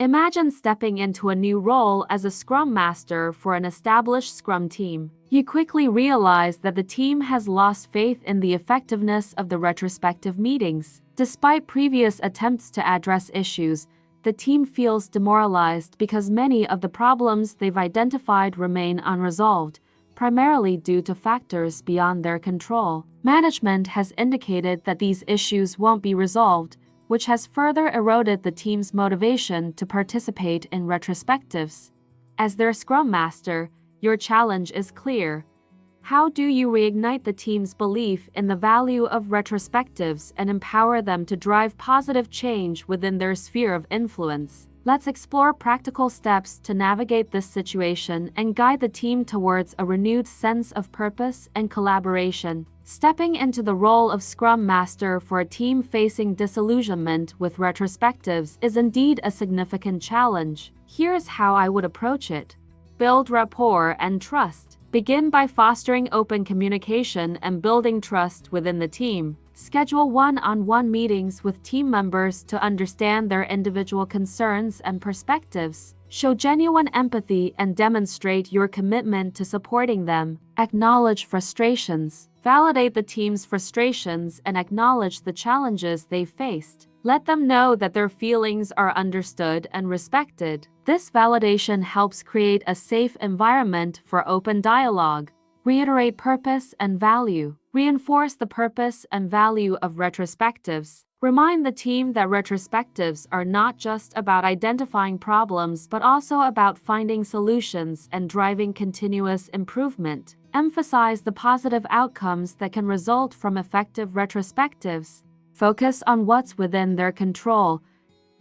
Imagine stepping into a new role as a Scrum Master for an established Scrum team. You quickly realize that the team has lost faith in the effectiveness of the retrospective meetings. Despite previous attempts to address issues, the team feels demoralized because many of the problems they've identified remain unresolved, primarily due to factors beyond their control. Management has indicated that these issues won't be resolved, which has further eroded the team's motivation to participate in retrospectives. As their Scrum Master, your challenge is clear. How do you reignite the team's belief in the value of retrospectives and empower them to drive positive change within their sphere of influence? Let's explore practical steps to navigate this situation and guide the team towards a renewed sense of purpose and collaboration. Stepping into the role of Scrum Master for a team facing disillusionment with retrospectives is indeed a significant challenge. Here's how I would approach it. Build rapport and trust. Begin by fostering open communication and building trust within the team. Schedule one-on-one meetings with team members to understand their individual concerns and perspectives. Show genuine empathy and demonstrate your commitment to supporting them. Acknowledge frustrations. Validate the team's frustrations and acknowledge the challenges they faced. Let them know that their feelings are understood and respected. This validation helps create a safe environment for open dialogue. Reiterate purpose and value. Reinforce the purpose and value of retrospectives. Remind the team that retrospectives are not just about identifying problems but also about finding solutions and driving continuous improvement. Emphasize the positive outcomes that can result from effective retrospectives. Focus on what's within their control.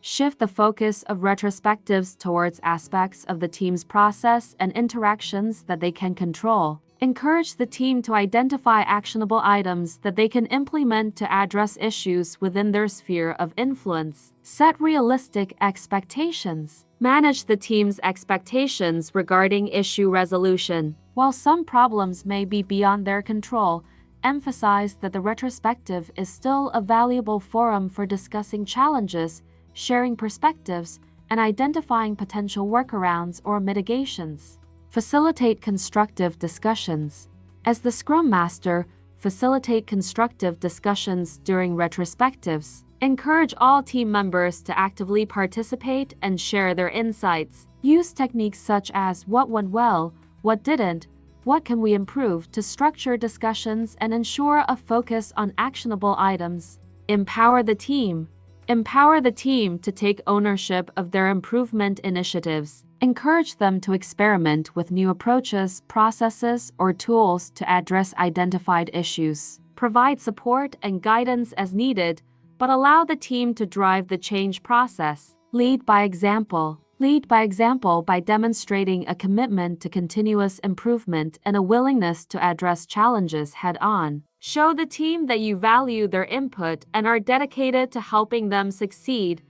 Shift the focus of retrospectives towards aspects of the team's process and interactions that they can control. Encourage the team to identify actionable items that they can implement to address issues within their sphere of influence. Set realistic expectations. Manage the team's expectations regarding issue resolution. While some problems may be beyond their control, emphasize that the retrospective is still a valuable forum for discussing challenges, sharing perspectives, and identifying potential workarounds or mitigations. Facilitate constructive discussions. As the Scrum Master, facilitate constructive discussions during retrospectives. Encourage all team members to actively participate and share their insights. Use techniques such as what went well, what didn't, what can we improve to structure discussions and ensure a focus on actionable items. Empower the team. Empower the team to take ownership of their improvement initiatives. Encourage them to experiment with new approaches, processes, or tools to address identified issues. Provide support and guidance as needed, but allow the team to drive the change process. Lead by example. Lead by example by demonstrating a commitment to continuous improvement and a willingness to address challenges head-on. Show the team that you value their input and are dedicated to helping them succeed.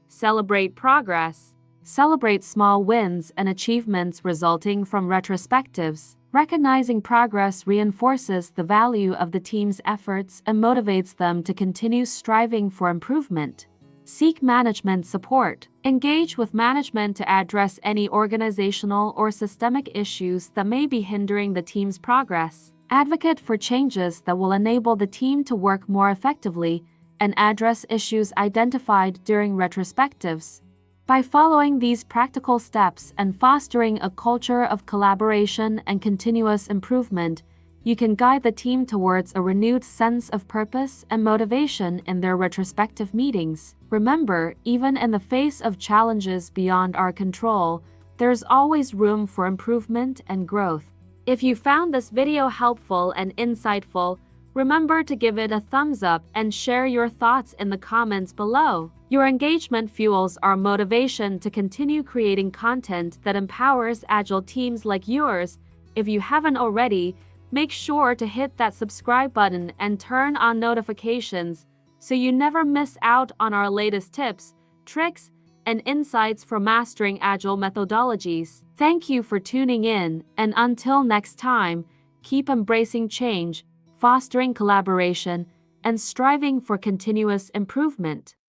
Celebrate progress. Celebrate small wins and achievements resulting from retrospectives. Recognizing progress reinforces the value of the team's efforts and motivates them to continue striving for improvement. Seek management support. Engage with management to address any organizational or systemic issues that may be hindering the team's progress. Advocate for changes that will enable the team to work more effectively and address issues identified during retrospectives. By following these practical steps and fostering a culture of collaboration and continuous improvement, you can guide the team towards a renewed sense of purpose and motivation in their retrospective meetings. Remember, even in the face of challenges beyond our control, there's always room for improvement and growth. If you found this video helpful and insightful, remember to give it a thumbs up and share your thoughts in the comments below. Your engagement fuels our motivation to continue creating content that empowers Agile teams like yours. If you haven't already, make sure to hit that subscribe button and turn on notifications so you never miss out on our latest tips, tricks, and insights for mastering Agile methodologies. Thank you for tuning in, and until next time, keep embracing change, fostering collaboration, and striving for continuous improvement.